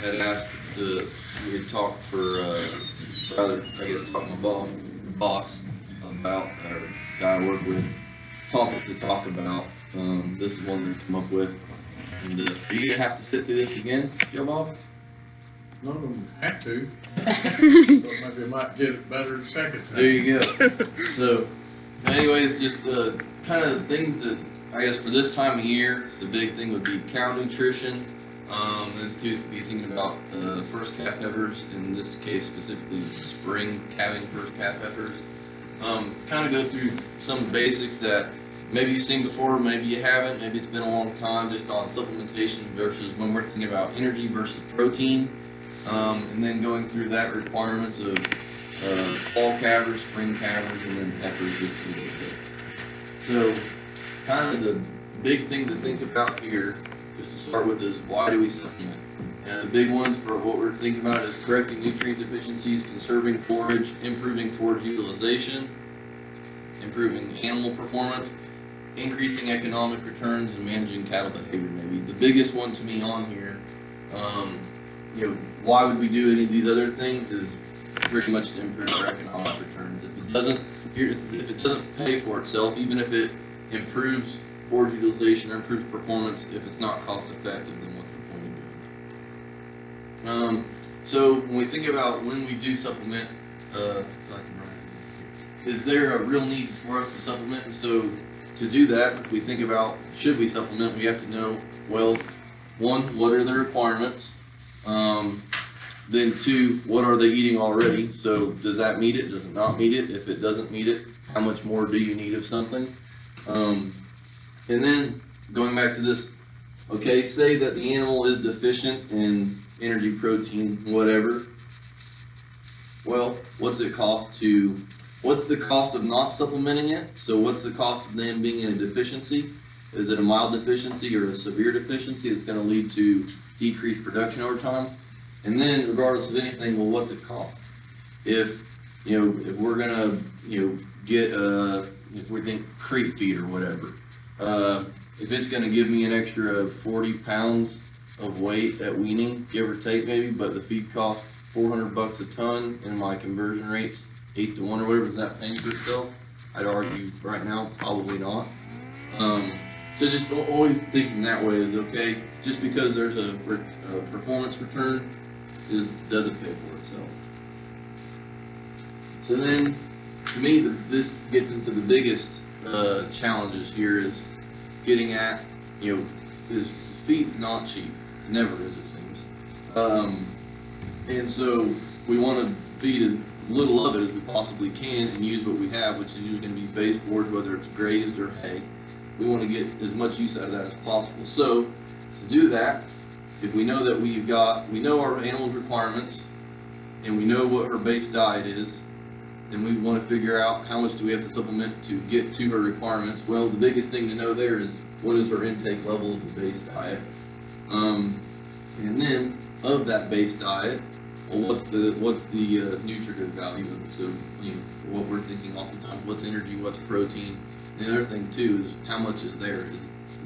had asked to, we had talked for, rather, I guess, talk to my boss about, or guy I work with, topics to talk about. This is one they come up with. And are you gonna have to sit through this again, Joe Bob? None of them have to. So maybe I might get it better the second time. There you go. So, anyways, just kind of things that I guess for this time of year, the big thing would be cow nutrition. And to be thinking about first calf heifers, in this case specifically spring calving first calf heifers. Kind of go through some basics that maybe you've seen before, maybe you haven't, maybe it's been a long time, just on supplementation versus when we're thinking about energy versus protein. And then going through that requirements of fall calvers, spring calvers, and then heifers just a little bit. So kind of the big thing to think about here, just to start with, is why do we supplement? And the big ones for what we're thinking about is correcting nutrient deficiencies, conserving forage, improving forage utilization, improving animal performance, increasing economic returns, and managing cattle behavior. Maybe the biggest one to me on here, why would we do any of these other things, is pretty much to improve our economic returns. If it doesn't pay for itself, even if it improves forage utilization or improves performance, if it's not cost effective, then what's the point of doing that? So when we think about when we do supplement, is there a real need for us to supplement? And so to do that, if we think about should we supplement, we have to know, well, one, what are the requirements? Then two, what are they eating already? So does that meet it? Does it not meet it? If it doesn't meet it, how much more do you need of something? And then going back to this, okay, say that the animal is deficient in energy, protein, whatever. Well, what's the cost of not supplementing it? So what's the cost of them being in a deficiency? Is it a mild deficiency or a severe deficiency that's going to lead to decreased production over time? And then regardless of anything, well, what's it cost? If we're gonna get if we think creep feed or whatever, if it's gonna give me an extra 40 pounds of weight at weaning, give or take maybe, but the feed costs $400 a ton and my conversion rate's 8 to 1 or whatever, is that paying for itself? I'd argue right now probably not. So just always thinking that way is okay. Just because there's a performance return doesn't pay for itself. So then, to me, this gets into the biggest challenges here, is getting at, because feed's not cheap. Never is, it seems. And so we want to feed as little of it as we possibly can and use what we have, which is usually going to be base forage, whether it's grazed or hay. We want to get as much use out of that as possible. So to do that, if we know that we know our animal's requirements and we know what her base diet is, then we want to figure out how much do we have to supplement to get to her requirements. Well, the biggest thing to know there is what is her intake level of the base diet, and then of that base diet, well, what's the nutritive value of it? So what we're thinking oftentimes, what's energy, what's protein. And the other thing too is how much is there. Is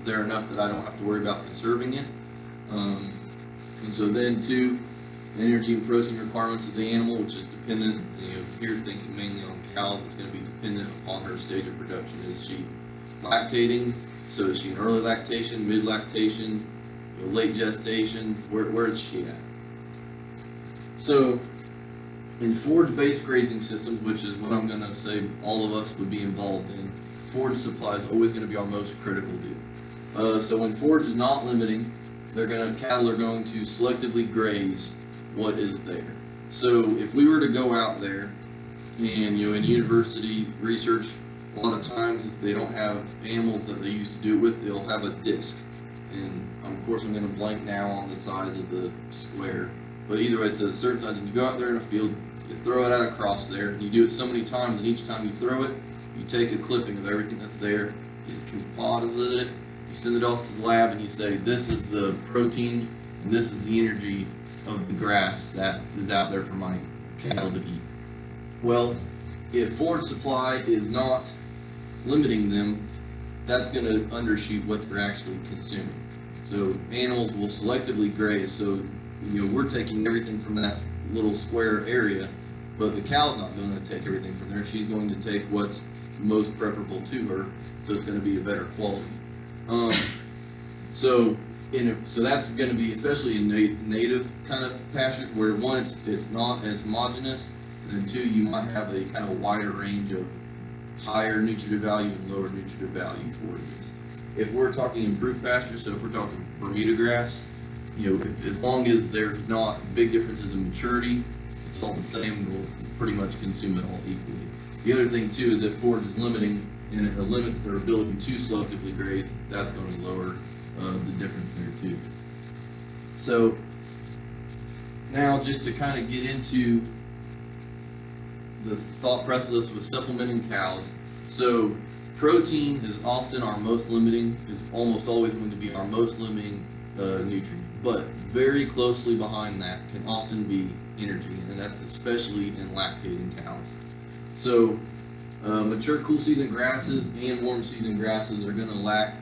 there enough that I don't have to worry about conserving it? And so then too, energy and protein requirements of the animal, which is dependent, here thinking mainly on cows, it's going to be dependent upon her stage of production. Is she lactating? So is she in early lactation, mid lactation, late gestation? Where is she at? So in forage-based grazing systems, which is what I'm going to say all of us would be involved in, forage supply is always going to be our most critical deal. So when forage is not limiting, cattle are going to selectively graze what is there. So if we were to go out there and in university research, a lot of times if they don't have animals that they used to do it with, they'll have a disc. And of course I'm going to blank now on the size of the square. But either way, it's a certain size. And you go out there in a field, you throw it out across there, and you do it so many times, and each time you throw it, you take a clipping of everything that's there, you just composite it, you send it off to the lab, and you say, this is the protein, and this is the energy of the grass that is out there for my cattle to eat. Well, if forage supply is not limiting them, that's going to undershoot what they're actually consuming. So animals will selectively graze. So we're taking everything from that little square area, but the cow's not going to take everything from there. She's going to take what's most preferable to her, so it's going to be a better quality. So that's going to be especially in native kind of pastures where one, it's not as homogeneous, and then two, you might have a kind of wider range of higher nutritive value and lower nutritive value forages. If we're talking improved pastures, so if we're talking Bermuda grass, as long as there's not big differences in maturity, it's all the same. We'll pretty much consume it all equally. The other thing too is that forage is limiting, and it limits their ability to selectively graze. That's going to lower the difference there too. So now just to kind of get into the thought process with supplementing cows. So protein is often our most limiting, is almost always going to be our most limiting nutrient. But very closely behind that can often be energy, and that's especially in lactating cows. So mature cool season grasses and warm season grasses are going to lack,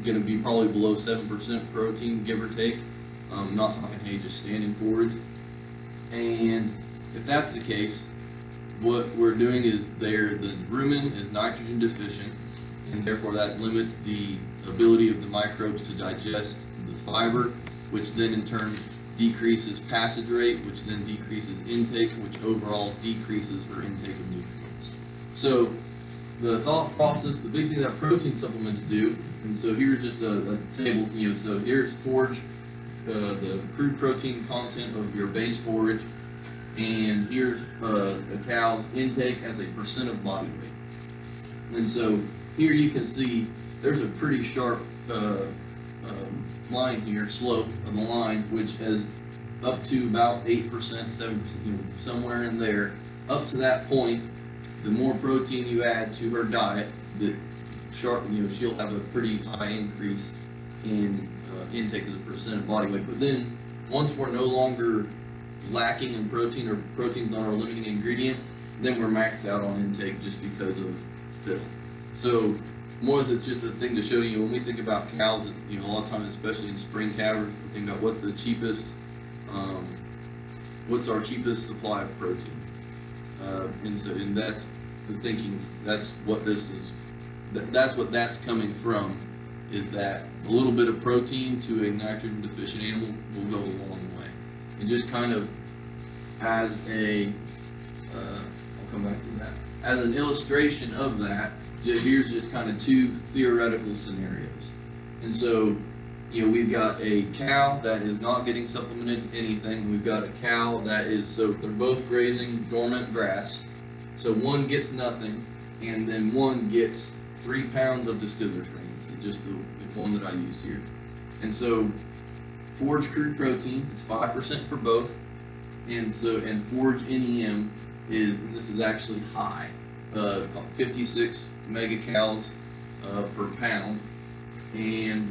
going to be probably below 7% protein, give or take. I'm not talking hay, just standing forage. And if that's the case, what we're doing is the rumen is nitrogen deficient, and therefore that limits the ability of the microbes to digest the fiber, which then in turn decreases passage rate, which then decreases intake, which overall decreases her intake of nutrients. So the thought process, the big thing that protein supplements do, and so here's just a table, so here's forage, the crude protein content of your base forage, and here's a cow's intake as a percent of body weight. And so here you can see there's a pretty sharp line here, slope of the line, which has up to about 8%, 7%, somewhere in there. Up to that point, the more protein you add to her diet, the sharp, she'll have a pretty high increase in intake as a percent of body weight. But then, once we're no longer lacking in protein, or protein's not our limiting ingredient, then we're maxed out on intake just because of fill. So more as it's just a thing to show you, when we think about cows, a lot of times, especially in spring cabbage, we think about what's the cheapest, what's our cheapest supply of protein. And that's the thinking, that's what this is, that's what that's coming from, is that a little bit of protein to a nitrogen deficient animal will go a long way. And just kind of as I'll come back to that, as an illustration of that, here's just kind of two theoretical scenarios. And so, we've got a cow that is not getting supplemented anything. We've got a cow that is, so they're both grazing dormant grass. So one gets nothing, and then one gets 3 pounds of distiller's grains. It's just the one that I used here. And so forage crude protein, it's 5% for both. And forage NEM is, and this is actually high, 56 megacals per pound.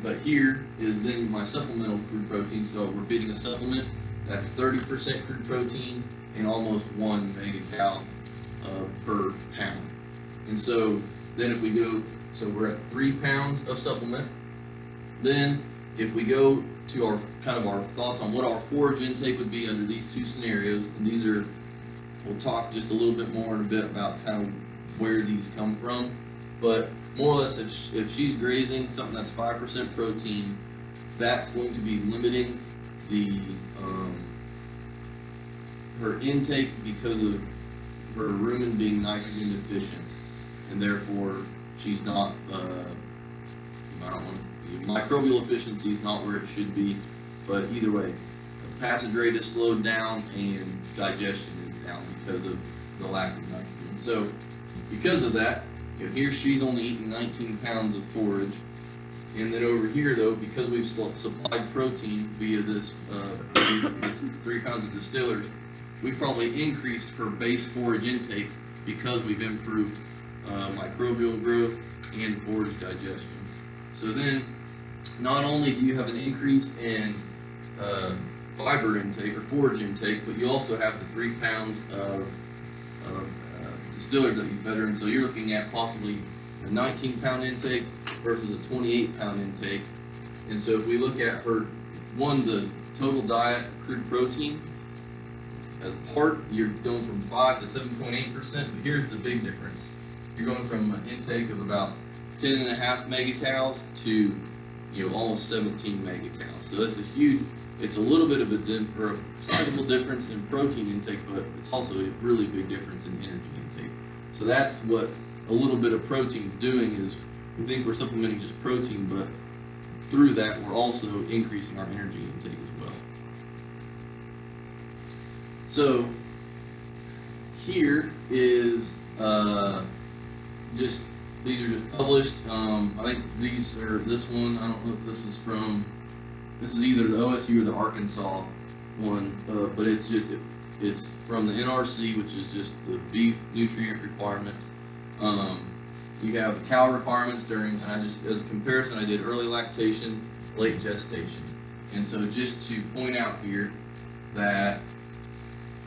But here is then my supplemental crude protein. So we're feeding a supplement that's 30% crude protein and almost 1 megacal per pound. And so then if we go, so we're at 3 pounds of supplement. Then if we go to our thoughts on what our forage intake would be under these two scenarios, and these are, we'll talk just a little bit more in a bit about kind of where these come from. But more or less, if she's grazing something that's 5% protein, that's going to be limiting the her intake because of her rumen being nitrogen deficient, and therefore she's not. Microbial efficiency is not where it should be, but either way, the passage rate is slowed down and digestion is down because of the lack of nitrogen. So, because of that, here she's only eating 19 pounds of forage, and then over here though, because we've supplied protein via this 3 pounds of distillers, we've probably increased her base forage intake because we've improved microbial growth and forage digestion. So then, not only do you have an increase in fiber intake or forage intake, but you also have the 3 pounds of distillers that you fed her, and so you're looking at possibly a 19-pound intake versus a 28-pound intake. And so if we look at her, to total diet crude protein, as part, you're going from 5 to 7.8%, but here's the big difference. You're going from an intake of about 10.5 megacals to almost 17 megacals. So that's a huge, it's a little bit of a sizable difference in protein intake, but it's also a really big difference in energy intake. So that's what a little bit of protein is doing, is we think we're supplementing just protein, but through that we're also increasing our energy intake as well. So here is these are just published. I think these are this one. I don't know if this is from. This is either the OSU or the Arkansas one, but it's from the NRC, which is just the beef nutrient requirements. You have the cow requirements during, and as a comparison, I did early lactation, late gestation, and so just to point out here that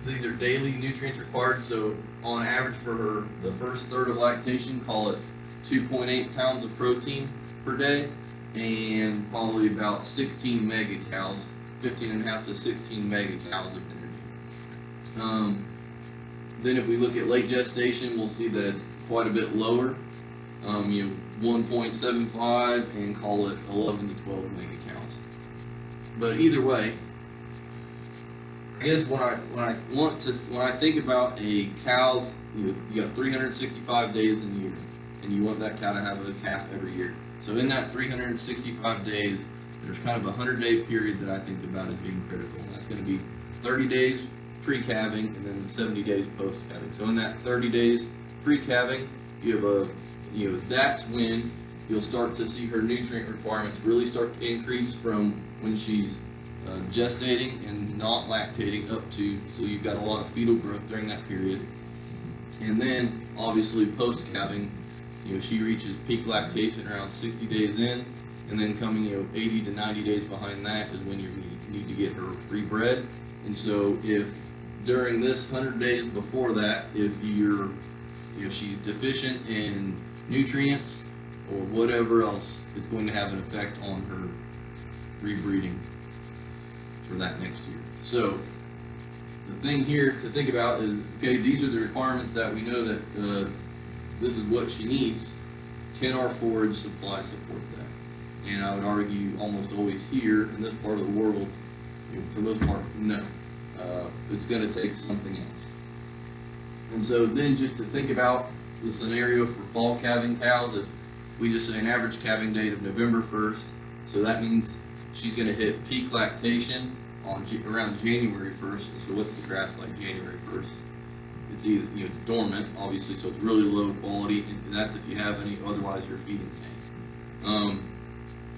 these are daily nutrients required. So on average for her, the first third of lactation, call it 2.8 pounds of protein per day, and probably about 16 megacals, 15.5 to 16 megacals of energy. Then if we look at late gestation, we'll see that it's quite a bit lower. 1.75 and call it 11 to 12 megacals. But either way, I guess when I think about a cow's, you got 365 days in a year, and you want that cow to have a calf every year. So in that 365 days, there's kind of a 100-day period that I think about as being critical. And that's going to be 30 days pre-calving and then 70 days post-calving. So in that 30 days pre-calving, you have that's when you'll start to see her nutrient requirements really start to increase from when she's gestating and not lactating up to, so you've got a lot of fetal growth during that period. And then obviously post-calving, she reaches peak lactation around 60 days in, and then coming 80 to 90 days behind that is when you need to get her rebred. And so if during this 100 days before that, if she's deficient in nutrients or whatever else, it's going to have an effect on her rebreeding for that next year. So the thing here to think about is, okay, these are the requirements that we know that this is what she needs. Can our forage supply support that? And I would argue almost always here in this part of the world, for the most part, no. It's going to take something else. And so then just to think about the scenario for fall calving cows, if we just say an average calving date of November 1st, so that means she's going to hit peak lactation on around January 1st. So what's the grass like January 1st? It's either, it's dormant, obviously, so it's really low quality, and that's if you have any, otherwise you're feeding tank.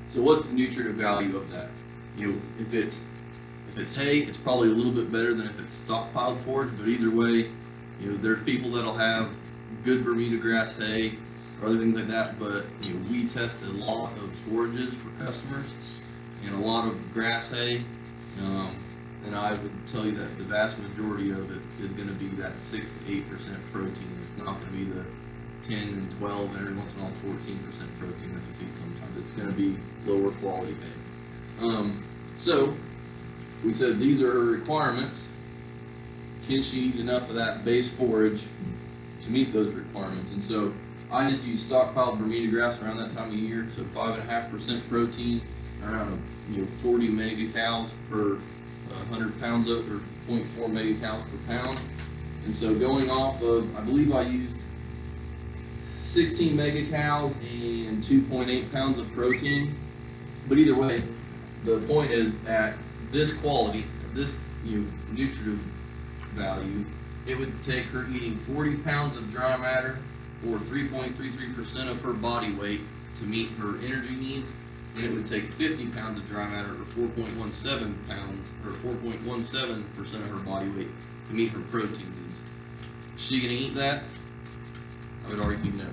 So what's the nutritive value of that? If it's hay, it's probably a little bit better than if it's stockpiled forage, but either way, there's people that'll have good Bermuda grass hay or other things like that, but we test a lot of forages for customers and a lot of grass hay, and I would tell you that the vast majority of it is going to be that 6 to 8% protein. It's not going to be the 10 and 12 and every once in a while 14% protein that you see sometimes. It's going to be lower quality hay. So we said these are her requirements. Can she eat enough of that base forage to meet those requirements? And so I just use stockpiled Bermuda grass around that time of year, so 5.5% protein, around 40 megacals per 100 pounds of, or 0.4 megacals per pound. And so going off of, I believe I used 16 megacals and 2.8 pounds of protein. But either way, the point is at this quality, this nutritive value, it would take her eating 40 pounds of dry matter or 3.33% of her body weight to meet her energy needs, and it would take 50 pounds of dry matter or 4.17 pounds or 4.17% of her body weight to meet her protein needs. Is she gonna eat that? I would argue no.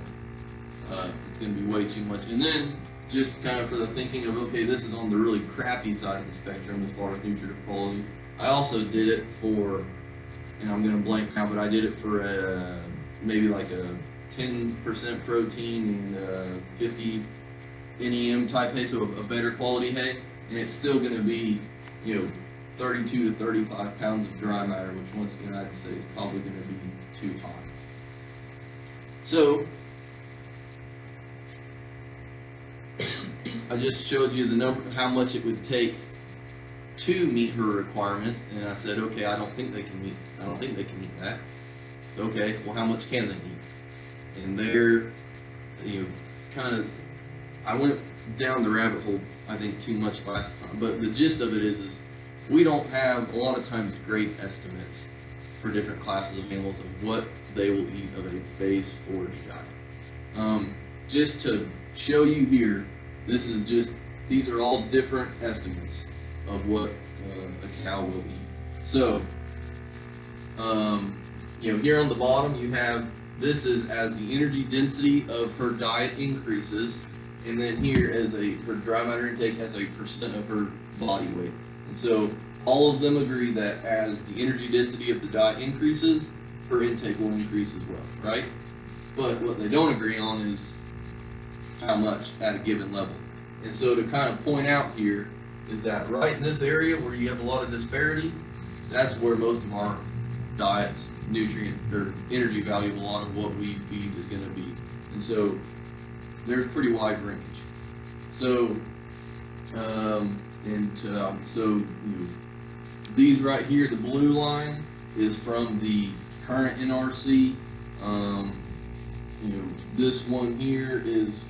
It's gonna be way too much. And then just kind of for the thinking of, okay, this is on the really crappy side of the spectrum as far as nutritive quality. I also did it for, and I'm going to blank now, but I did it for maybe like a 10% protein and 50 NEM type hay, so a better quality hay, and it's still going to be, 32 to 35 pounds of dry matter, which once again I'd say is probably going to be too high. So I just showed you the number, how much it would take to meet her requirements, and I said, okay, I don't think they can meet that. Okay, well, how much can they meet? And there, kind of, I went down the rabbit hole, I think, too much last time. But the gist of it is we don't have, a lot of times, great estimates for different classes of animals of what they will eat of a base forage diet. Just to show you here, these are all different estimates of what a cow will eat. So, here on the bottom you have, this is as the energy density of her diet increases, and then here as her dry matter intake has a percent of her body weight. And so all of them agree that as the energy density of the diet increases, her intake will increase as well, right? But what they don't agree on is how much at a given level. And so to kind of point out here is that right in this area where you have a lot of disparity, that's where most of our diets, nutrient or energy value of a lot of what we feed is going to be. And so there's a pretty wide range. So, these right here, the blue line is from the current NRC. This one here is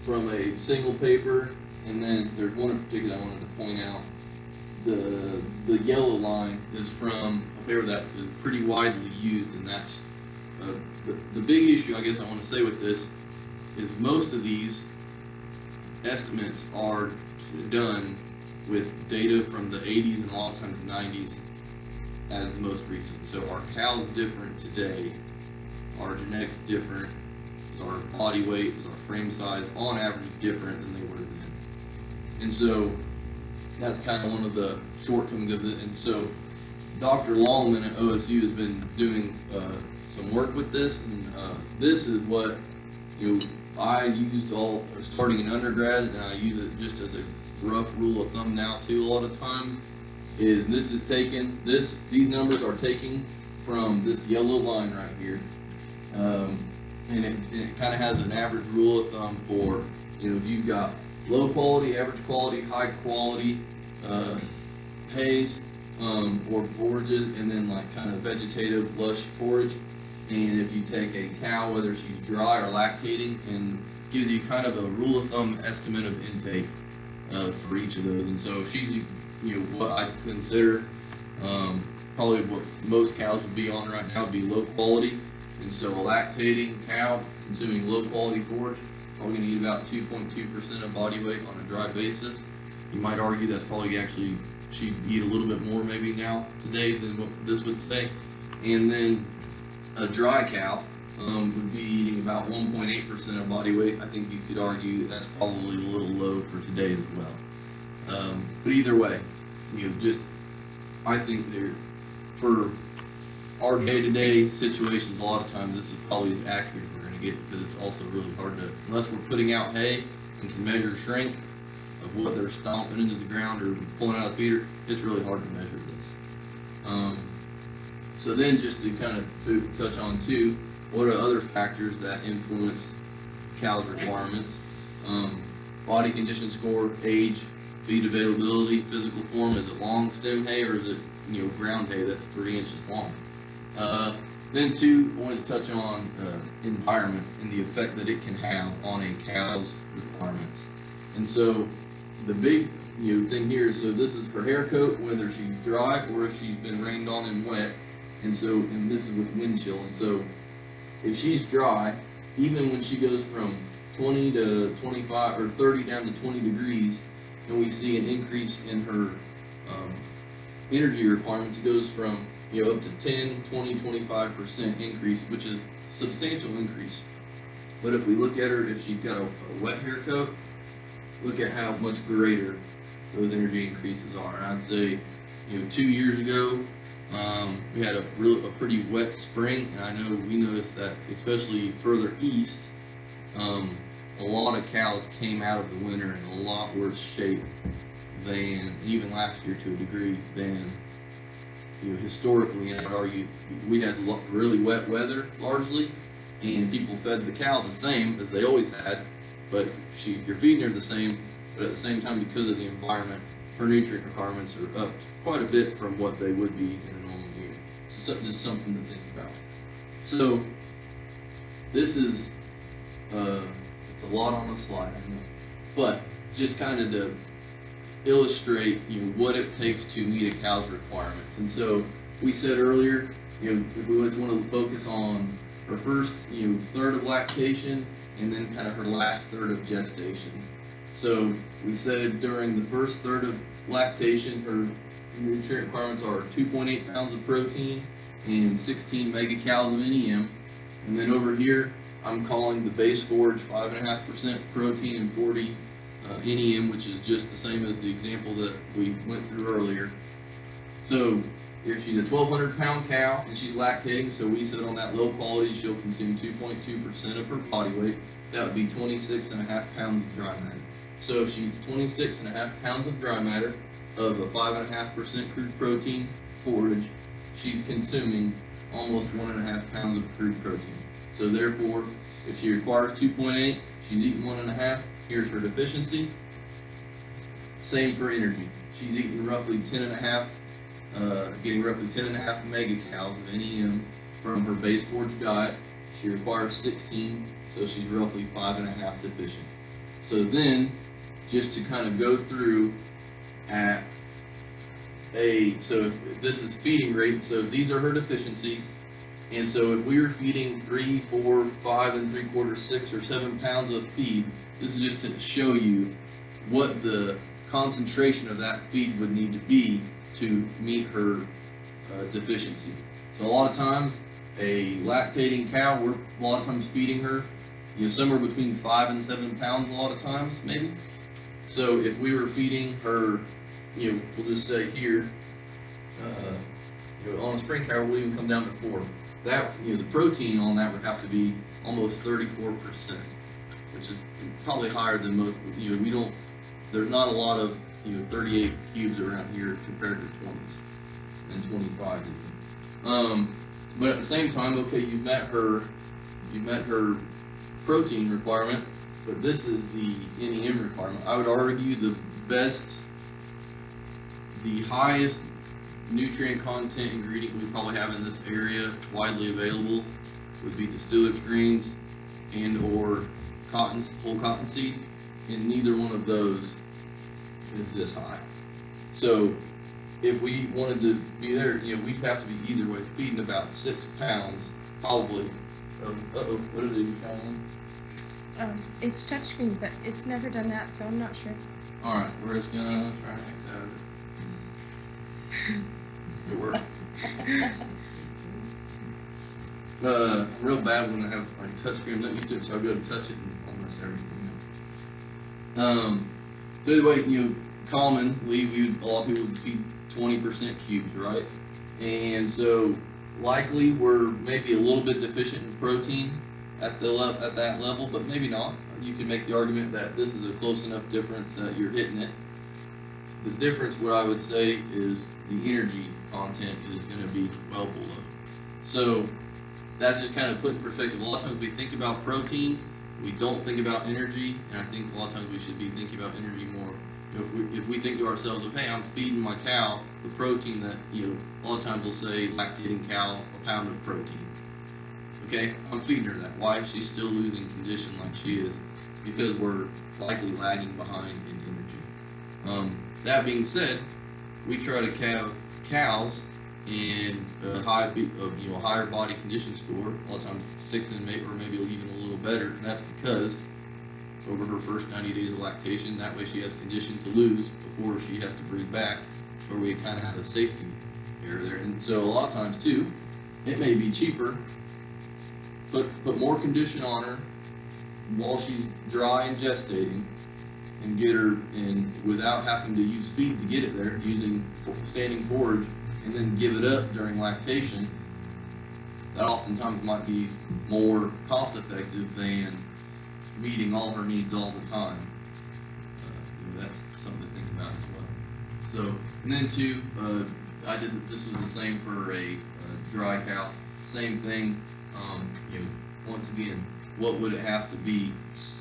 from a single paper, and then there's one in particular I wanted to point out. The yellow line is from a paper that is pretty widely used, and that's the big issue I guess I want to say with this is most of these estimates are done with data from the 80s and a lot of times 90s as the most recent. So our cows different today, our genetics different, our body weight, our frame size, on average different than they were then. And so that's kind of one of the shortcomings of it. And so Dr. Longman at OSU has been doing some work with this, and this is what I used all starting in undergrad, and I use it just as a rough rule of thumb now too. A lot of times, is this is taken. These numbers are taken from this yellow line right here, and it kind of has an average rule of thumb for if you've got low quality, average quality, high quality hays or forages, and then like kind of vegetative lush forage. And if you take a cow, whether she's dry or lactating, and gives you kind of a rule of thumb estimate of intake for each of those. And so if she's what I consider probably what most cows would be on right now would be low quality. And so a lactating cow consuming low quality forage probably going to eat about 2.2% of body weight on a dry basis. You might argue that's probably actually she'd eat a little bit more maybe now today than what this would say. And then a dry cow would be eating about 1.8% of body weight. I think you could argue that's probably a little low for today as well. But either way, I think for our day-to-day situations, a lot of times this is probably as accurate as we're going to get, because it's also really hard to, unless we're putting out hay and can measure shrink of what they're stomping into the ground or pulling out of the feeder, it's really hard to measure this. So then just to kind of touch on too, what are other factors that influence cows' requirements? Body condition score, age, feed availability, physical form. Is it long stem hay or is it ground hay that's 3 inches long? Then too, I want to touch on environment and the effect that it can have on a cow's requirements. And so the big thing here is, so this is her hair coat, whether she's dry or if she's been rained on and wet. And this is with wind chill. And so if she's dry, even when she goes from 20 to 25 or 30 down to 20 degrees, and we see an increase in her energy requirements, it goes from up to 10, 20, 25% increase, which is a substantial increase. But if we look at her, if she's got a wet hair coat, look at how much greater those energy increases are. And I'd say 2 years ago, we had a pretty wet spring, and I know we noticed that especially further east, a lot of cows came out of the winter in a lot worse shape than, even last year to a degree, than, historically. And I'd argue we had really wet weather largely, and people fed the cow the same as they always had, but you're feeding her the same, but at the same time, because of the environment, her nutrient requirements are up quite a bit from what they would be in a normal year. So just something to think about. So this is, it's a lot on the slide, I know, but just kind of to illustrate, what it takes to meet a cow's requirements. And so we said earlier, if we just want to focus on her first, third of lactation, and then kind of her last third of gestation. So we said during the first third of lactation, her nutrient requirements are 2.8 pounds of protein and 16 megacalories of NEM. And then over here, I'm calling the base forage 5.5% protein and 40 NEM, which is just the same as the example that we went through earlier. So if she's a 1,200 pound cow and she's lactating, so we said on that low quality she'll consume 2.2% of her body weight, that would be 26.5 pounds of dry matter. So if she eats 26.5 pounds of dry matter of a 5.5% crude protein forage, she's consuming almost 1.5 pounds of crude protein. So therefore, if she requires 2.8, she's eating 1.5. Here's her deficiency. Same for energy. She's eating roughly 10.5, getting roughly 10.5 megacalories of NEM from her base forage diet. She requires 16, so she's roughly 5.5 deficient. So then, just to kind of go through at so if this is feeding rate, so these are her deficiencies. And so if we were feeding 3, 4, 5 3/4, 6 or 7 pounds of feed, this is just to show you what the concentration of that feed would need to be to meet her deficiency. So a lot of times, a lactating cow, we're a lot of times feeding her, somewhere between 5 and 7 pounds a lot of times, maybe. So if we were feeding her, we'll just say here, on a spring cow, we'll even come down to 4. That, the protein on that would have to be almost 34%, which is probably higher than most. There's not a lot of 38 cubes around here compared to 20s and 25 even. But at the same time, okay, you've met her protein requirement, but this is the NEM requirement. I would argue the highest nutrient content ingredient we probably have in this area, widely available, would be distillers greens and or whole cottonseed, and neither one of those is this high. So if we wanted to be there, we'd have to be either way feeding about 6 pounds probably of, what did it do, Cheyenne? It's touchscreen, but it's never done that, so I'm not sure. Alright, we're just gonna try to X out of it. It worked. I'm real bad when I have like touchscreen. I'm not used to it, so I'll be able to touch it and almost everything. So anyway, commonly a lot of people would feed 20% cubes, right? And so likely we're maybe a little bit deficient in protein at that level, but maybe not. You could make the argument that this is a close enough difference that you're hitting it. The difference, what I would say, is the energy content is going to be well below. So that's just kind of put in perspective. A lot of times we think about protein, we don't think about energy, and I think a lot of times we should be thinking about energy more. If we think to ourselves of, hey, I'm feeding my cow the protein that, a lot of times we'll say lactating cow, a pound of protein. Okay, I'm feeding her that. Why? She's still losing condition like she is. It's because we're likely lagging behind in energy. That being said, we try to have cows in a higher body condition score. A lot of times it's 6 and maybe, or maybe even a little better. And that's because over her first 90 days of lactation, that way she has condition to lose before she has to breed back, where we kind of have a safety area there. And so a lot of times too, it may be cheaper, put more condition on her while she's dry and gestating, and get her in without having to use feed to get it there, using standing forage, and then give it up during lactation. That oftentimes might be more cost effective than meeting all her needs all the time. That's something to think about as well. So, and then too, I did, this was the same for a dry cow, same thing, you know, once again, what would it have to be,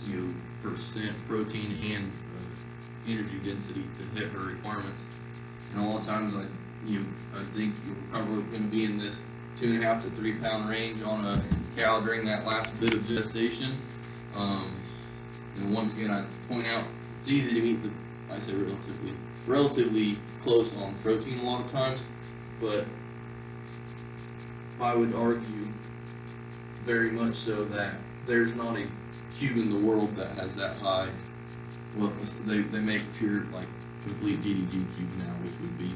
you know, percent protein and energy density to hit her requirements. And a lot of times I think you're probably going to be in this 2.5 to 3 pound range on a cow during that last bit of gestation. And once again, I point out it's easy to meet the, I say relatively close on protein a lot of times, but I would argue very much so that there's not a cube in the world that has that high. Well, they make pure, like, complete DDG cubes now, which would be,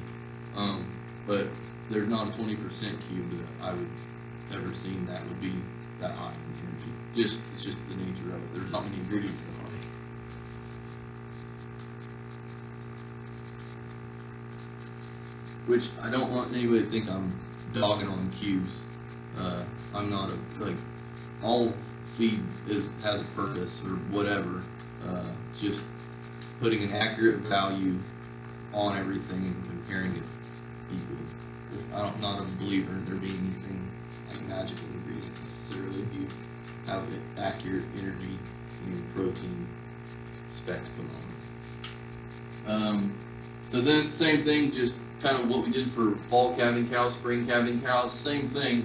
but there's not a 20% cube that I would ever seen that would be that high in energy. It's just the nature of it. There's not many ingredients that are. Which I don't want anybody to think I'm dogging on cubes. I'm not like, all feed has a purpose or whatever. It's just putting an accurate value on everything and comparing it equally. I'm not a believer in there being anything like magical ingredients necessarily. If you have an accurate energy and protein spec put on it. So then same thing, just kind of what we did for fall calving cows, spring calving cows, same thing.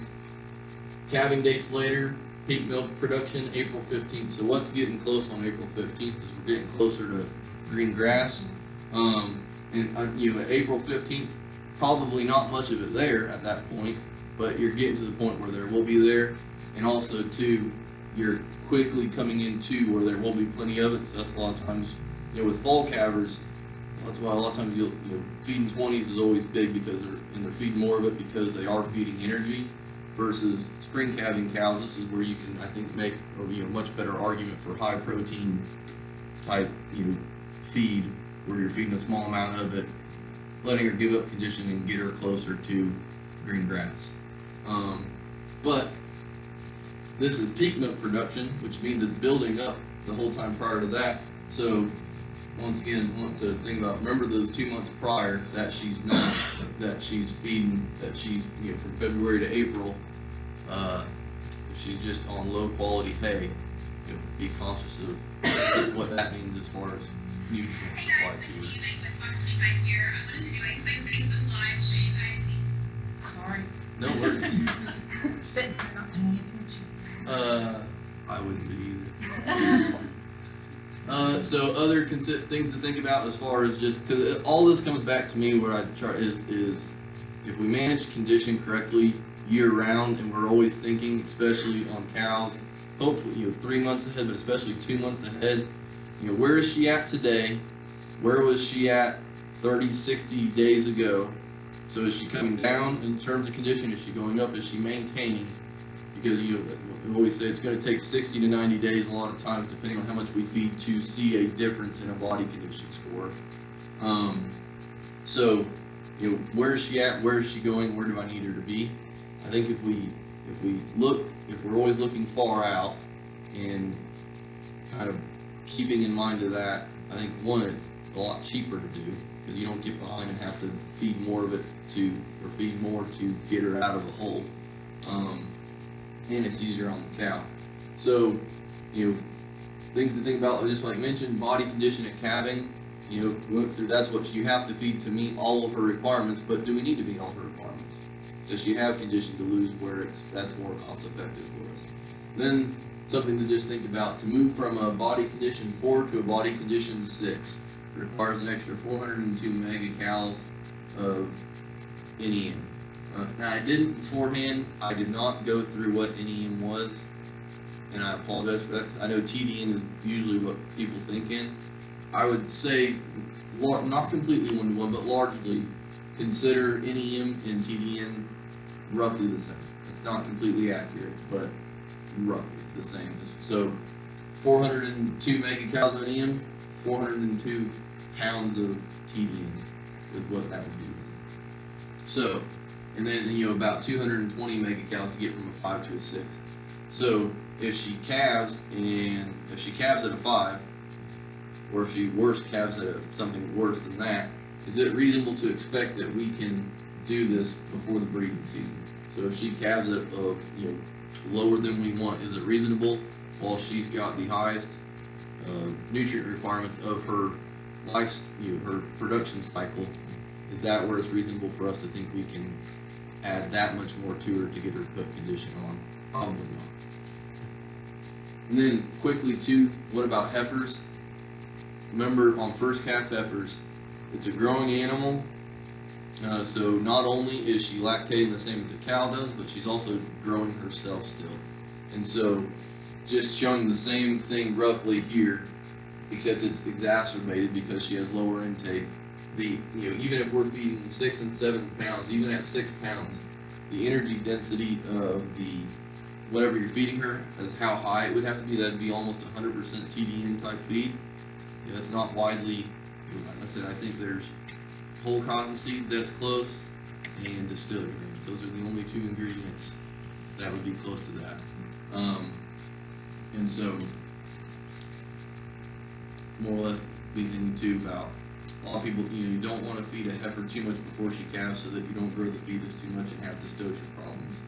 Calving dates later, peak milk production April 15th. So what's getting close on April 15th is we're getting closer to green grass. And April 15th, probably not much of it there at that point, but you're getting to the point where there will be there. And also too, you're quickly coming into where there will be plenty of it. So that's a lot of times, with fall calvers, that's why a lot of times feeding 20s is always big, because they're feeding more of it because they are feeding energy, versus spring calving cows. This is where you can, I think, make a much better argument for high protein type feed, where you're feeding a small amount of it, letting her give up condition and get her closer to green grass. But this is peak milk production, which means it's building up the whole time prior to that. So once again, want to think about, remember those 2 months prior that she's not, that she's feeding, that she's, from February to April, if she's just on low quality hay, be conscious of what that means as far as nutrient supply to her. Sorry. No worries. Sitting there not paying attention. I wouldn't be either. So other things to think about as far as, just because all this comes back to me, where I try is if we manage condition correctly year round, and we're always thinking, especially on cows, hopefully 3 months ahead, but especially 2 months ahead, where is she at today? Where was she at 30, 60 days ago? So is she coming down in terms of condition? Is she going up? Is she maintaining? Because we always say it's going to take 60 to 90 days a lot of times, depending on how much we feed, to see a difference in a body condition score. So where is she at? Where is she going? Where do I need her to be? I think if we're always looking far out and kind of keeping in mind to that, I think one, it's a lot cheaper to do, because you don't get behind and have to feed more of it or feed more to get her out of the hole. And it's easier on the cow. So, things to think about, just like mentioned, body condition at calving. We went through, that's what you have to feed to meet all of her requirements, but do we need to meet all her requirements? Does she have condition to lose where that's more cost effective for us? Then, something to just think about, to move from a body condition 4 to a body condition 6 requires an extra 402 megacals of NEM. Now, I didn't beforehand, I did not go through what NEM was, and I apologize for that. I know TDN is usually what people think in. I would say, not completely one-to-one, but largely consider NEM and TDN roughly the same. It's not completely accurate, but roughly the same. So 402 megacals of NEM, 402 pounds of TDN is what that would be. So, and then about 220 megacals to get from a 5 to a 6. So if she calves at a 5, or if she calves at something worse than that, is it reasonable to expect that we can do this before the breeding season? So if she calves it, lower than we want, is it reasonable while she's got the highest nutrient requirements of her life, her production cycle? Is that where it's reasonable for us to think we can add that much more to her to get her put condition on? Probably not. And then quickly too, what about heifers? Remember, on first calf heifers, it's a growing animal. So not only is she lactating the same as the cow does, but she's also growing herself still. And so just showing the same thing roughly here, except it's exacerbated because she has lower intake. Even if we're feeding 6 and 7 pounds, even at 6 pounds, the energy density of the whatever you're feeding her is how high it would have to be. That'd be almost 100% TDN type feed. That's not widely. Like I said, I think there's whole cottonseed that's close, and distillers grains. Those are the only 2 ingredients that would be close to that. And so, more or less, be thinking too about a lot of people. You don't want to feed a heifer too much before she calves, so that you don't grow the fetus too much and have dystocia problems.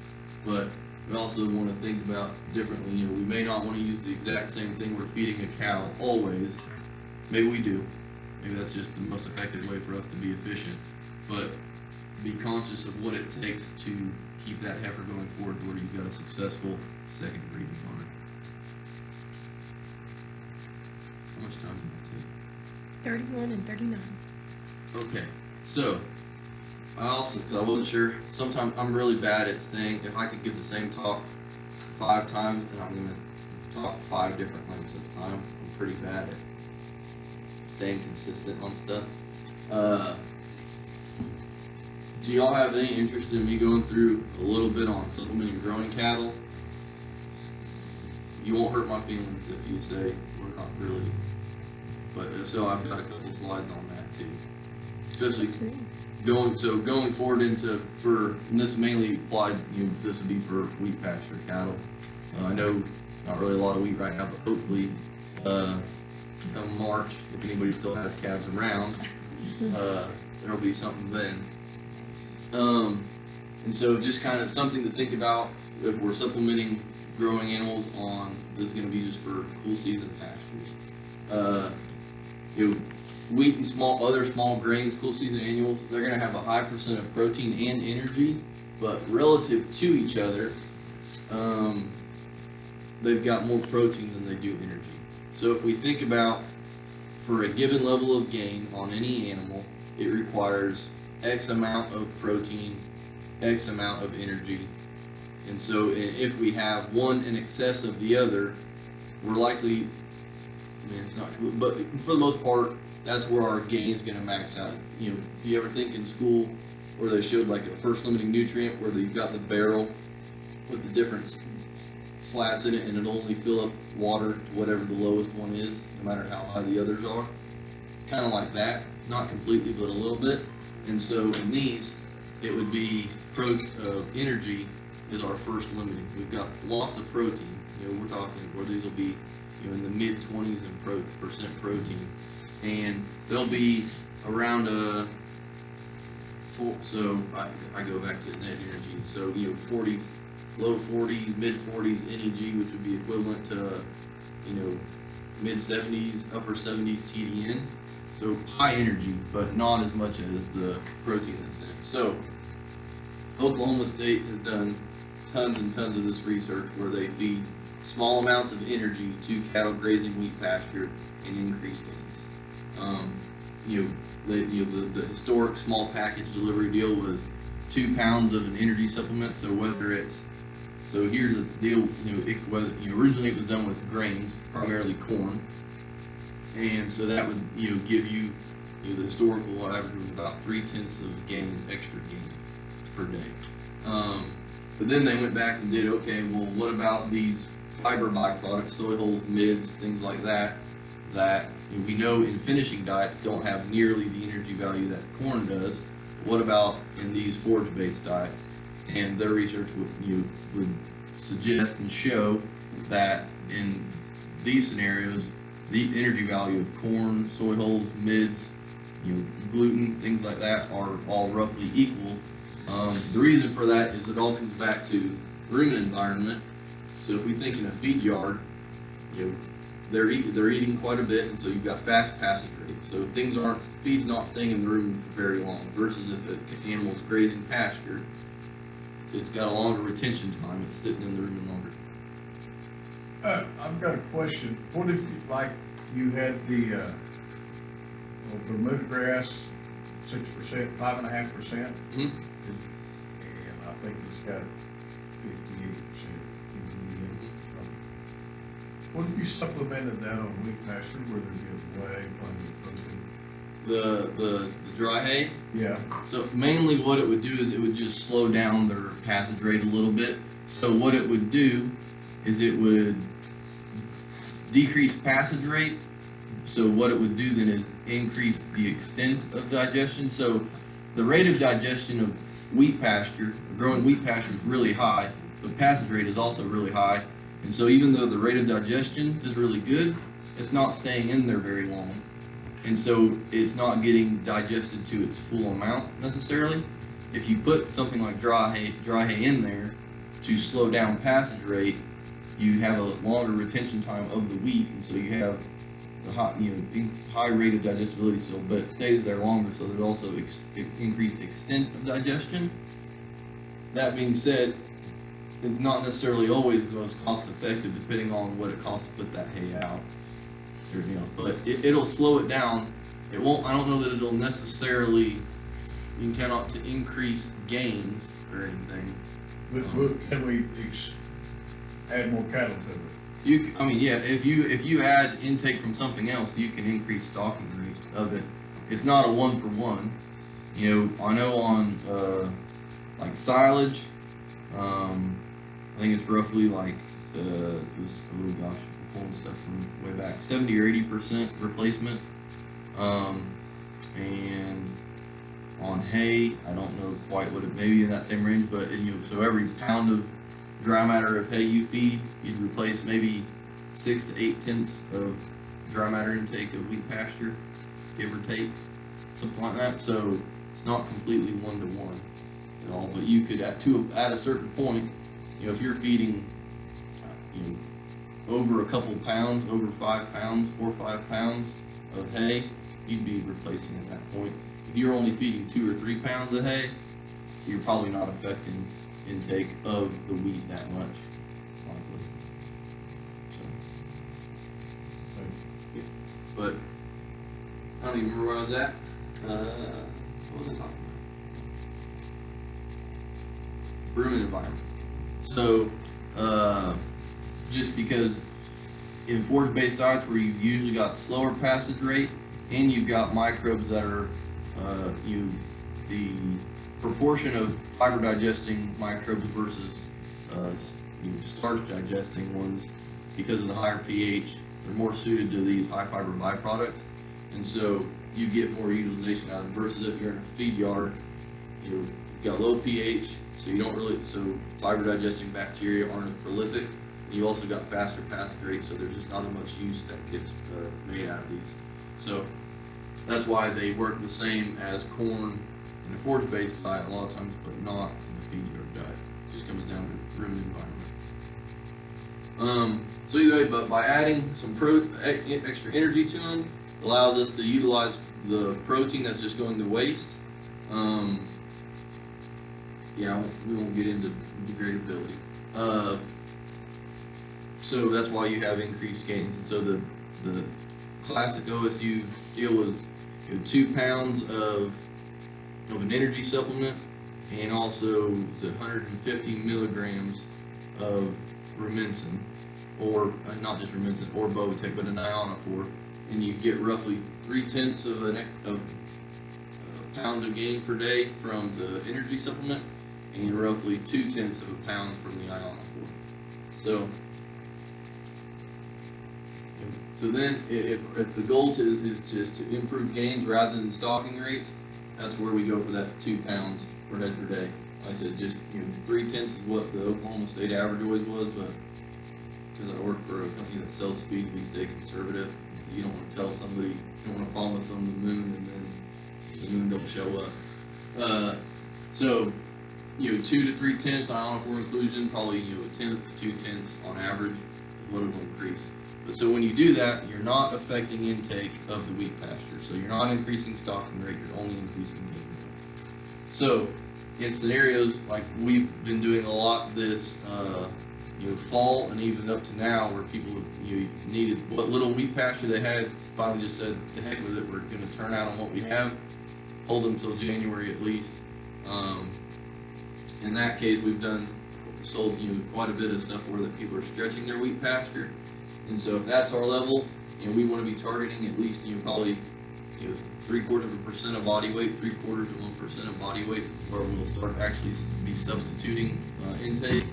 But we also want to think about differently. We may not want to use the exact same thing we're feeding a cow always. Maybe we do. Maybe that's just the most effective way for us to be efficient. But be conscious of what it takes to keep that heifer going forward to where you've got a successful second breeding on her. How much time did that take? 31 and 39. Okay, so cause I wasn't sure, sometimes I'm really bad at staying, if I could give the same talk 5 times, and I'm going to talk 5 different lengths at a time. I'm pretty bad at staying consistent on stuff. Do y'all have any interest in me going through a little bit on supplementing growing cattle? You won't hurt my feelings if you say we're not really, but so I've got a couple slides on that too. Especially going forward and this mainly applied, this would be for wheat pasture cattle. I know not really a lot of wheat right now, but hopefully come March, if anybody still has calves around, there'll be something then. And so just kind of something to think about if we're supplementing growing animals on, this is going to be just for cool season pastures. Wheat and other small grains, cool season annuals, they're going to have a high percent of protein and energy, but relative to each other, they've got more protein than they do energy. So if we think about, for a given level of gain on any animal, it requires X amount of protein, X amount of energy. And so if we have one in excess of the other, we're likely, it's not, but for the most part, that's where our gain is going to max out. Do you ever think in school where they showed like a first limiting nutrient where you've got the barrel with the different slats in it, and it'll only fill up water to whatever the lowest one is, no matter how high the others are? Kind of like that, not completely, but a little bit. And so in these, it would be energy is our first limiting. We've got lots of protein. We're talking where these will be in the mid 20s in percent protein, and they'll be around so I go back to net energy. So 40, low 40s, mid 40s NEG, which would be equivalent to mid 70s, upper 70s TDN. So high energy, but not as much as the protein that's in it. So Oklahoma State has done tons and tons of this research where they feed small amounts of energy to cattle grazing wheat pasture and increase gains. The historic small package delivery deal was 2 pounds of an energy supplement. So whether it's, so here's the deal, originally it was done with grains, primarily corn. And so that would, give you, the historical average was about 3/10 of gain, extra gain per day. But then they went back and did, okay, well, what about these fiber byproducts, soy hulls, mids, things like that, that we know in finishing diets don't have nearly the energy value that corn does. What about in these forage-based diets? And their research would suggest and show that in these scenarios, the energy value of corn, soy hulls, mids, gluten, things like that are all roughly equal. The reason for that is it all comes back to rumen environment. So if we think in a feed yard, they're eating quite a bit, and so you've got fast passage rate. So feed's not staying in the rumen for very long. Versus if an animal's grazing pasture, it's got a longer retention time. It's sitting in the rumen longer. I've got a question. What if you had the Bermuda grass, 6%, 5.5%, Mm-hmm. and I think it's got 58%. What if you supplemented that on wheat pasture where there'd be whey, plenty of protein? The dry hay. Yeah. So mainly what it would do is it would just slow down their passage rate a little bit. So what it would do is it would decrease passage rate. So what it would do then is increase the extent of digestion. So the rate of digestion of wheat pasture, growing wheat pasture, is really high, but passage rate is also really high. And so even though the rate of digestion is really good, it's not staying in there very long. And so it's not getting digested to its full amount necessarily. If you put something like dry hay in there to slow down passage rate, you have a longer retention time of the wheat, and so you have the high rate of digestibility still, but it stays there longer, so there's also increased extent of digestion. That being said, it's not necessarily always the most cost effective, depending on what it costs to put that hay out. Everything else, but it'll slow it down. It won't. I don't know that it'll necessarily. You cannot to increase gains or anything. But can we add more cattle to it? If you add intake from something else, you can increase stocking rate of it. It's not a 1-for-1. I know on like silage, I think it's roughly like pulling stuff from way back, 70 or 80% replacement. And on hay, I don't know quite what it may be in that same range, but so every pound of dry matter of hay you feed, you'd replace maybe 6 to 8 tenths of dry matter intake of wheat pasture, give or take, something like that. So it's not completely 1-to-1 at all, but you could at a certain point, if you're feeding, over a couple pounds, over 5 pounds, 4 or 5 pounds of hay, you'd be replacing at that point. If you're only feeding 2 or 3 pounds of hay, you're probably not affecting intake of the wheat that much, likely. So, yeah. But I don't even remember where I was at. What was I talking about? Rumen environment. So, just because in forage-based diets where you've usually got slower passage rate and you've got microbes that are the proportion of fiber digesting microbes versus starch digesting ones, because of the higher pH, they're more suited to these high fiber byproducts, and so you get more utilization out of them. Versus if you're in a feed yard, you've got low pH, so fiber digesting bacteria aren't as prolific. You also got faster passage rate, so there's just not as much use that gets made out of these. So that's why they work the same as corn in a forage-based diet a lot of times, but not in a feed yard diet. It just comes down to rumen environment. So either way, but by adding some extra energy to them, allows us to utilize the protein that's just going to waste. We won't get into degradability. So that's why you have increased gains. And so the classic OSU deal was 2 pounds of an energy supplement, and also 150 milligrams of rumensin, or not just rumensin, or Bovatec, but an ionophore, and you get roughly 3/10 of pounds of gain per day from the energy supplement, and roughly 2/10 of a pound from the ionophore. So then, if the goal is just to improve gains rather than stocking rates, that's where we go for that 2 pounds per head per day. Like I said, just 3/10 is what the Oklahoma State average always was, but because I work for a company that sells feed, we stay conservative. You don't want to tell somebody, you don't want to promise them the moon and then and then they'll show up. So, 2 to 3 tenths on for inclusion, probably a tenth to 2 tenths on average is what it'll increase. But so when you do that, you're not affecting intake of the wheat pasture. So you're not increasing stocking rate, you're only increasing gain rate. So in scenarios like we've been doing a lot this fall and even up to now, where people needed what little wheat pasture they had, finally just said, to heck with it, we're going to turn out on what we have, hold them till January at least. In that case, we've sold quite a bit of stuff where that people are stretching their wheat pasture, and so if that's our level, we want to be targeting at least probably 0.75% of body weight, 0.75 to 1% of body weight, where we'll start actually be substituting intake.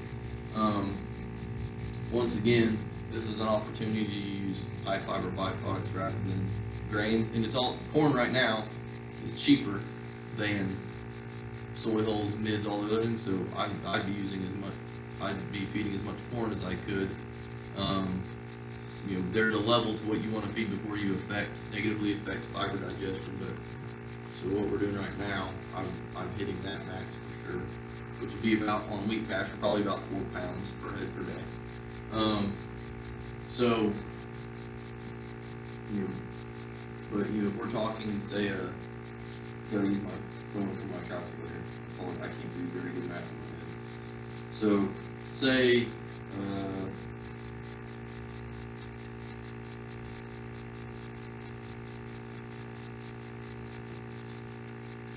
Once again, this is an opportunity to use high fiber byproducts rather than grains, and it's all corn right now is cheaper than soy hulls, mids, all the other things. So I'd be using I'd be feeding as much corn as I could. There's a level to what you want to feed before you negatively affect fiber digestion. But so what we're doing right now, I'm hitting that max for sure, which would be about, on wheat pasture, probably about 4 pounds per head per day. But if we're talking, say, gotta use my phone for my calculator. I can't do very good math in my head. So, say,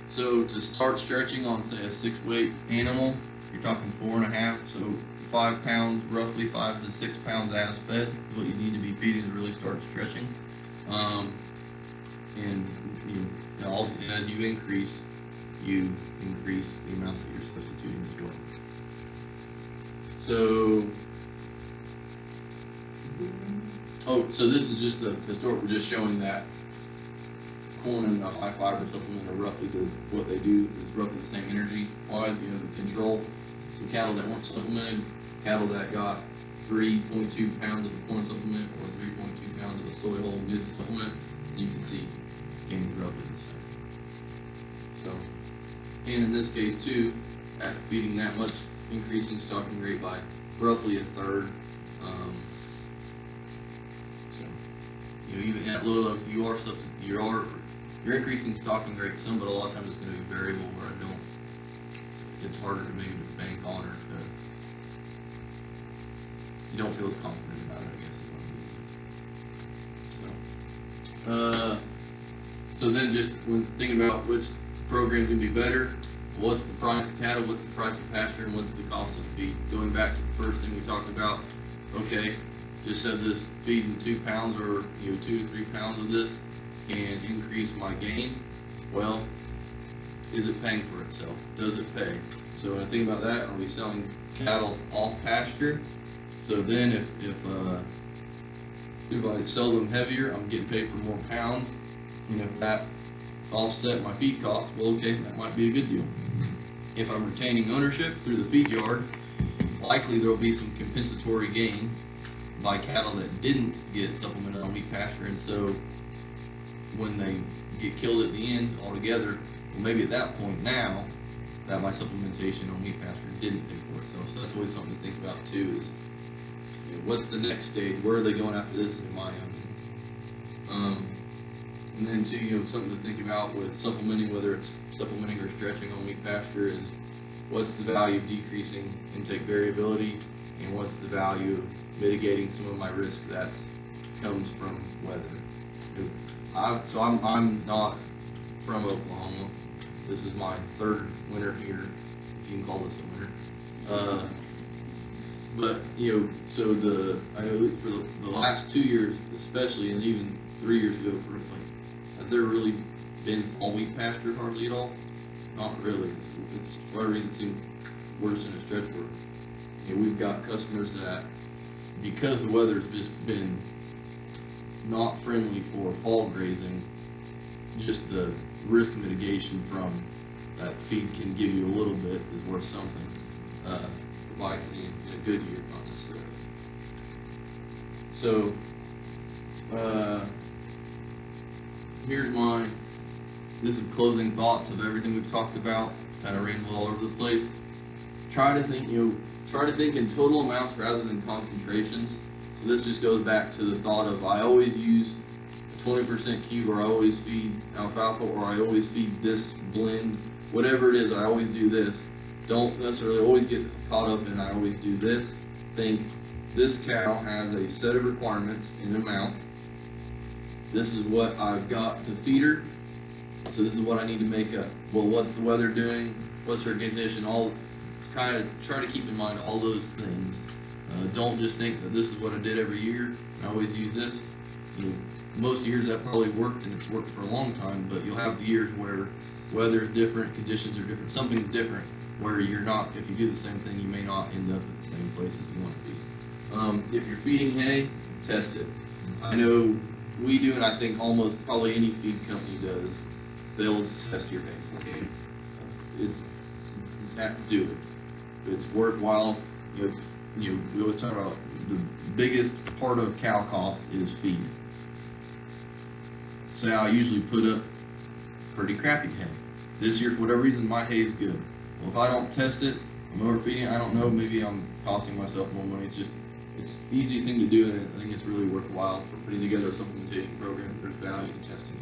so to start stretching on, say, a 6-weight animal, you're talking 4.5. So 5 pounds, roughly 5 to 6 pounds ass fed is what you need to be feeding to really start stretching. And as you increase the amount that you're substituting as well. So this is just the historic. We're just showing that corn and the high fiber supplement are roughly what they do is roughly the same energy wise. The control. So cattle that weren't supplemented, cattle that got 3.2 pounds of the corn supplement or 3.2 pounds of the soy hull mid supplement, you can see gains roughly the same. So, and in this case too, after feeding that much, increasing stocking rate by roughly a third. Even at low, you're increasing stocking rate some, but a lot of times it's going to be variable where it's harder to maybe to bank on, or you don't feel as confident about it, I guess. So then just when thinking about which program's going to be better, what's the price of cattle, what's the price of pasture, and what's the cost of feed? Going back to the first thing we talked about, okay, just said this feeding 2 pounds or 2 to 3 pounds of this can increase my gain. Well, is it paying for itself? Does it pay? So when I think about that, are we selling cattle off pasture? So then if I sell them heavier, I'm getting paid for more pounds, and if that offset my feed cost, well, okay, that might be a good deal. If I'm retaining ownership through the feed yard, likely there will be some compensatory gain by cattle that didn't get supplemented on wheat pasture, and so when they get killed at the end altogether, well, maybe at that point now that my supplementation on wheat pasture didn't pay for itself. So that's always something to think about too, is what's the next stage? Where are they going after this in my opinion? And then too, something to think about with supplementing, whether it's supplementing or stretching on wheat pasture, is what's the value of decreasing intake variability, and what's the value of mitigating some of my risk that comes from weather. So I'm not from Oklahoma. This is my 3rd winter here, if you can call this a winter. But so I know for the last 2 years, especially, and even 3 years ago, has there really been all wheat pasture hardly at all? Not really. It's for whatever reason it seems worse than a stretch work. We've got customers that, because the weather's just been not friendly for fall grazing, just the risk mitigation from that feed can give you a little bit is worth something, likely in a good year, not necessarily. So here's my this is closing thoughts of everything we've talked about, kind of rambled all over the place. Try to think, try to think in total amounts rather than concentrations. So this just goes back to the thought of I always use 20% cube, or I always feed alfalfa, or I always feed this blend, whatever it is, I always do this. Don't necessarily always get caught up in I always do this. Think this cow has a set of requirements in amount. This is what I've got to feed her, so this is what I need to make up. Well, what's the weather doing? What's her condition? All kind of try to keep in mind all those things. Don't just think that this is what I did every year. I always use this. Most years that probably worked, and it's worked for a long time, but you'll have the years where weather's different, conditions are different, something's different, where you're not, if you do the same thing, you may not end up at the same place as you want to be. If you're feeding hay, test it. I know we do, and I think almost probably any feed company does. They'll test your hay for you. Do it. It's worthwhile. We always talk about the biggest part of cow cost is feed. So I usually put up pretty crappy hay. This year, for whatever reason, my hay is good. Well, if I don't test it, I'm overfeeding it, I don't know, maybe I'm costing myself more money. It's an easy thing to do, and I think it's really worthwhile for putting together a supplementation program. There's value to testing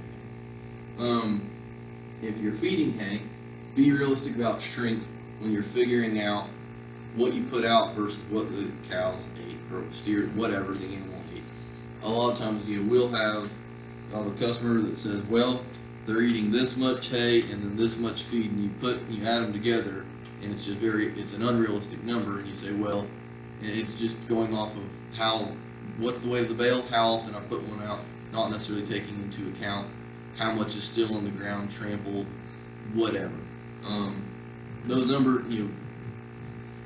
it. If you're feeding hay, be realistic about shrink when you're figuring out what you put out versus what the cows ate, or steer, whatever the animal ate. A lot of times we'll have a customer that says, well, they're eating this much hay and then this much feed, and you add them together, and it's just it's an unrealistic number, and you say, well, it's just going off of what's the weight of the bale, how often I put one out, not necessarily taking into account how much is still on the ground, trampled, whatever. Those numbers,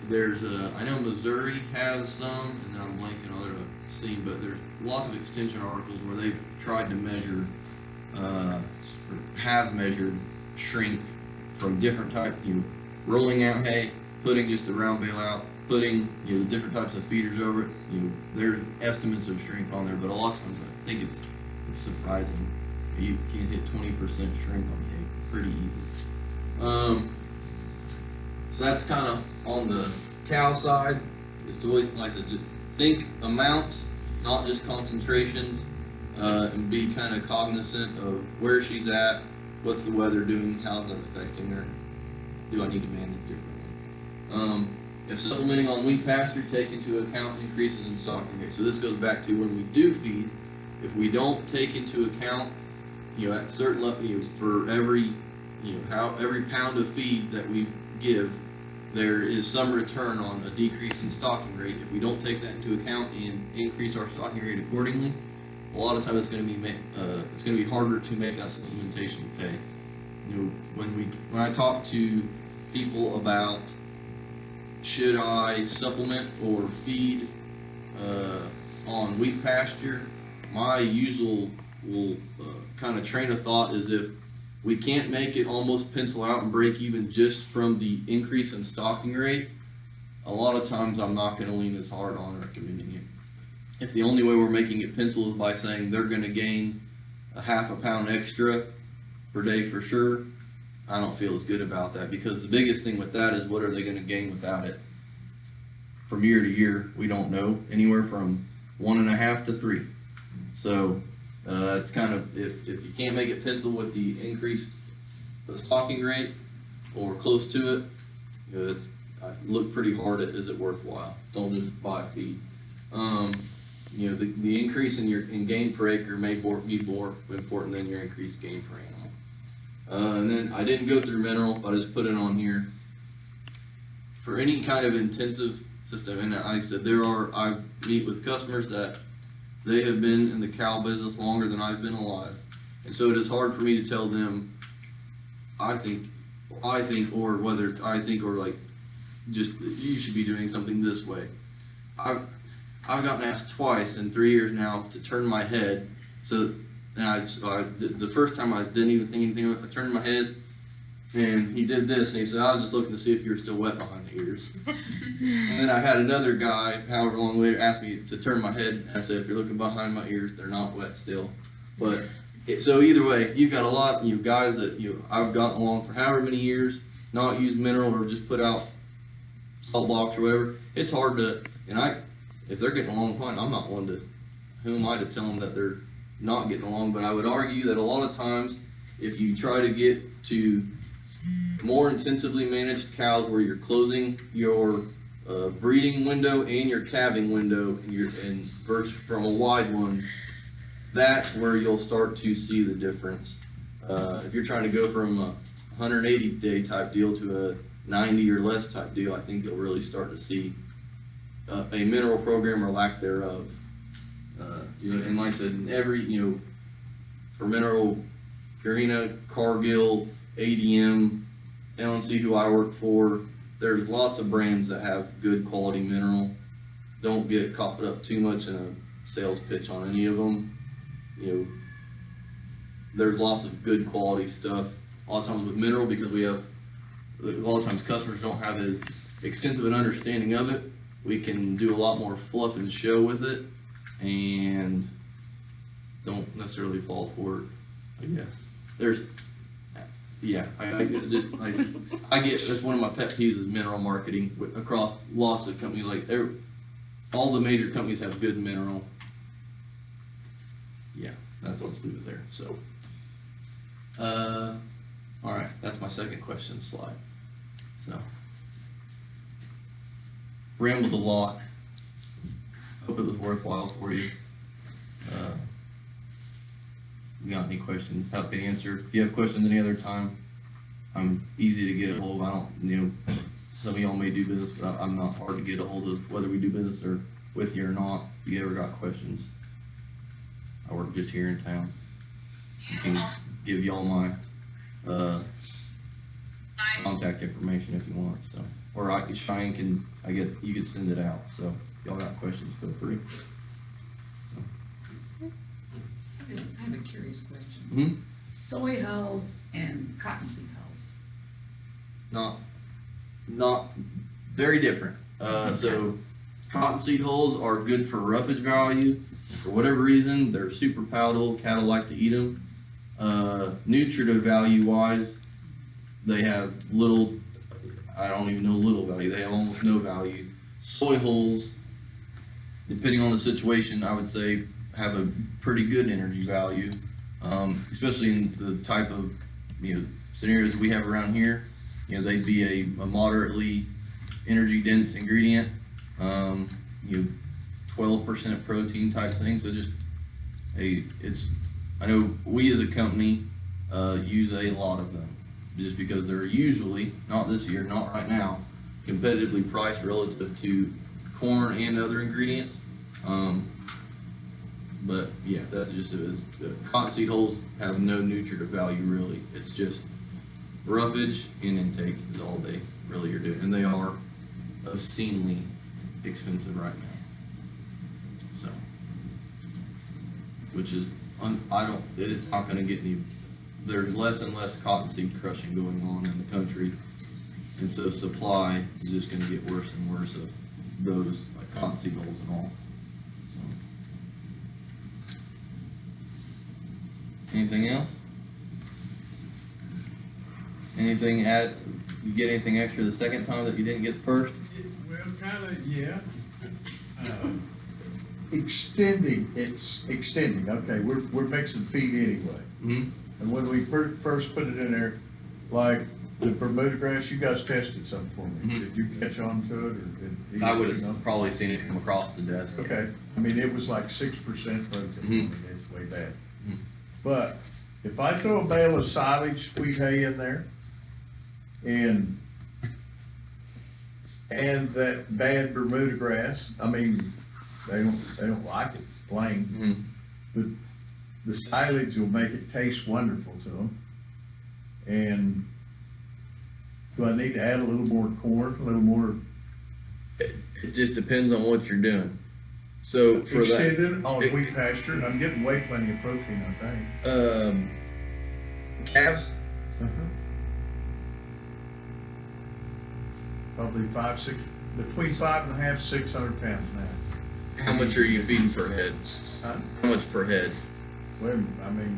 there's I know Missouri has some, and then I'm blanking on other I've seen, but there's lots of extension articles where they've tried to measure, or have measured shrink from different types, rolling out hay, putting just the round bale out, putting the different types of feeders over it. There's estimates of shrink on there, but a lot of times I think it's surprising. You can hit 20% shrink on hay pretty easy. So that's kind of on the cow side. It's always nice to just think amounts, not just concentrations, and be kind of cognizant of where she's at, what's the weather doing, how's that affecting her, do I need to manage differently. If supplementing on weak pasture, take into account increases in stocking rate. So this goes back to when we do feed, if we don't take into account, at certain level, for every, every pound of feed that we give, there is some return on a decrease in stocking rate. If we don't take that into account and increase our stocking rate accordingly, a lot of times it's going to be harder to make that supplementation pay. When I talk to people about should I supplement or feed on weak pasture, my usual kind of train of thought is if we can't make it almost pencil out and break even just from the increase in stocking rate, a lot of times I'm not going to lean as hard on recommending it. If the only way we're making it pencil is by saying they're going to gain a half a pound extra per day for sure, I don't feel as good about that, because the biggest thing with that is what are they going to gain without it? From year to year, we don't know, anywhere from 1.5 to 3. So it's kind of, if you can't make it pencil with the increased stocking rate or close to it, look pretty hard at, is it worthwhile? Don't just buy feed. The increase in gain per acre may be more important than your increased gain per animal. And then I didn't go through mineral, but I just put it on here. For any kind of intensive system, and like I said, I meet with customers that they have been in the cow business longer than I've been alive. And so it is hard for me to tell them, I think, or whether it's I think, or like, just, you should be doing something this way. I've gotten asked twice in 3 years now to turn my head. So, and the first time I didn't even think anything of it. I turned my head, and he did this, and he said, I was just looking to see if you were still wet behind the ears. And then I had another guy, however long later, ask me to turn my head, and I said, if you're looking behind my ears, they're not wet still. But So either way, you've got a lot, guys that I've gotten along for however many years, not used mineral or just put out salt blocks or whatever. It's hard to, if they're getting along fine, I'm not one to, who am I to tell them that they're not getting along? But I would argue that a lot of times, if you try to get to more intensively managed cows where you're closing your breeding window and your calving window and versus from a wide one, that's where you'll start to see the difference. If you're trying to go from a 180-day type deal to a 90 or less type deal, I think you'll really start to see a mineral program or lack thereof. And like I said, for mineral, Purina, Cargill, ADM, LNC, who I work for, there's lots of brands that have good quality mineral. Don't get caught up too much in a sales pitch on any of them. There's lots of good quality stuff. A lot of times with mineral, because a lot of times customers don't have as extensive an understanding of it, we can do a lot more fluff and show with it and don't necessarily fall for it, I guess. I get, that's one of my pet peeves is mineral marketing across lots of companies. Like all the major companies have good mineral. Yeah, let's leave it there. So, all right, that's my second question slide. So, rambled a lot. Hope it was worthwhile for you. You got any questions? Happy to answer. If you have questions any other time, I'm easy to get a hold of. I don't, some of y'all may do business, but I'm not hard to get a hold of, whether we do business or with you or not. If you ever got questions, I work just here in town. I can give y'all my contact information if you want. So, or Cheyenne can, you can send it out. So, if y'all got questions, feel free. I have a curious question. Mm-hmm. Soy hulls and cottonseed hulls. Not very different. So cottonseed hulls are good for roughage value. For whatever reason, they're super palatable. Cattle like to eat them. Nutritive value wise, they have little, I don't even know little value. They have almost no value. Soy hulls, depending on the situation, I would say have a pretty good energy value, especially in the type of scenarios we have around here. They'd be a moderately energy dense ingredient, 12% protein type thing. So just I know we as a company use a lot of them just because they're usually, not this year, not right now, competitively priced relative to corn and other ingredients. But yeah, that's just it. Cottonseed hulls have no nutritive value really. It's just roughage and intake is all they really are doing, and they are obscenely expensive right now. So, which is it's not going to get any. There's less and less cottonseed crushing going on in the country, and so supply is just going to get worse and worse of those like cottonseed hulls and all. Anything else? Anything you get anything extra the second time that you didn't get the first? Well, kind of, yeah. Extending. Okay, we're mixing feed anyway. Mm-hmm. And when we first put it in there, like the Bermuda grass, you guys tested something for me. Mm-hmm. Did you catch on to it? Or I would have probably seen it come across the desk. Okay. I mean, it was like 6% protein. Mm-hmm. I mean, it's way bad. But if I throw a bale of silage, wheat hay in there, and that bad Bermuda grass, I mean, they don't like it plain. Mm-hmm. But the silage will make it taste wonderful to them. And do I need to add a little more corn, a little more? It just depends on what you're doing. So for extended on wheat pasture, and I'm getting way plenty of protein, I think. Calves? Probably between 5.5, 600 pounds now. How much are you feeding per head? Huh? How much per head? Well, I mean,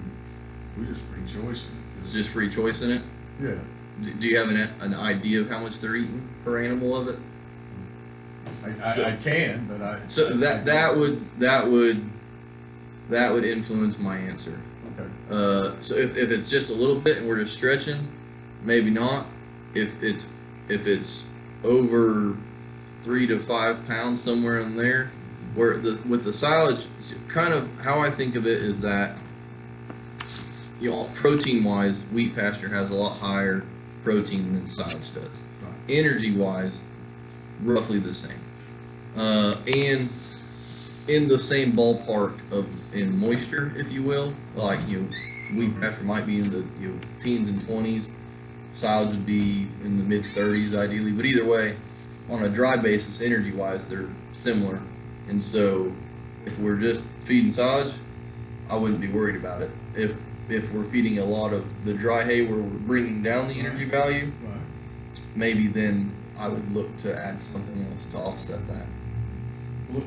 We just free choice It's it. just free choice in it. Yeah. Do you have an idea of how much they're eating per animal of it? I can, but So that would influence my answer. Okay. So if it's just a little bit and we're just stretching, maybe not. If it's over 3 to 5 pounds, somewhere in there, where with the silage, kind of how I think of it is that, you know, protein wise, wheat pasture has a lot higher protein than silage does. Right. Energy wise, roughly the same, and in the same ballpark of in moisture, if you will. Like, you know, wheat pasture might be in the, you know, teens and 20s. Silage would be in the mid 30s ideally, but either way, on a dry basis, energy wise, they're similar. And so if we're just feeding silage, I wouldn't be worried about it. If we're feeding a lot of the dry hay where we're bringing down the energy value, Right. maybe then I would look to add something else to offset that. Well,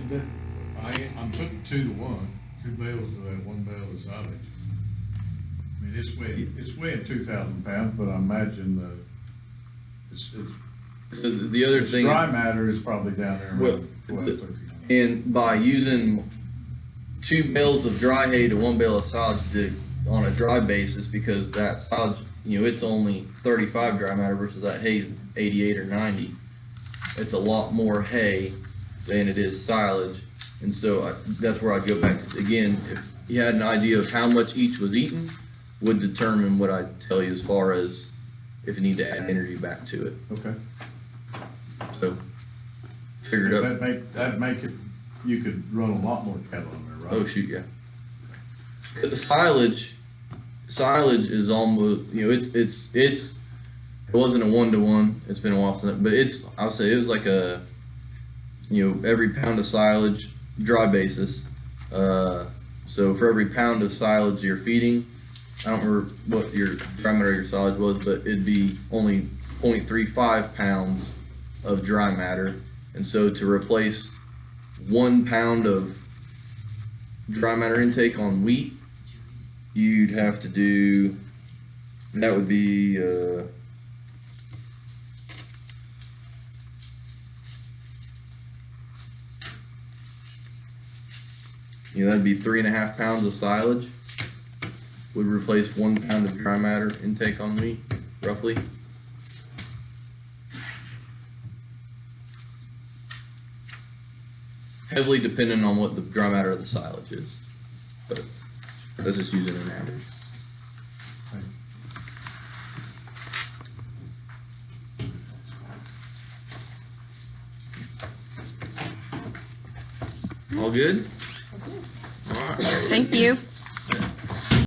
I'm putting 2 to 1, 2 bales of that 1 bale of silage. I mean, it's weighing 2,000 pounds, but I imagine So the other thing, dry matter is probably down there Well, around 12, 13. and by using 2 bales of dry hay to 1 bale of silage on a dry basis, because that silage, you know, it's only 35 dry matter versus that hay's 88 or 90. It's a lot more hay than it is silage, and so that's where I'd go back to, again, if you had an idea of how much each was eaten, would determine what I'd tell you as far as if you need to add energy back to it. Okay. So figured up. That'd make it, you could run a lot more cattle on there, right? Oh shoot, yeah. But the silage is almost, you know, it wasn't a 1-to-1. It's been a while since, but I'll say it was like a, you know, every pound of silage, dry basis. So for every pound of silage you're feeding, I don't remember what your dry matter of your silage was, but it'd be only 0.35 pounds of dry matter. And so to replace 1 pound of dry matter intake on wheat, you'd have to do, that would be, you know, that'd be 3.5 pounds of silage would replace 1 pound of dry matter intake on wheat, roughly. Heavily dependent on what the dry matter of the silage is, but that's just using an average. All good? All right. Thank you.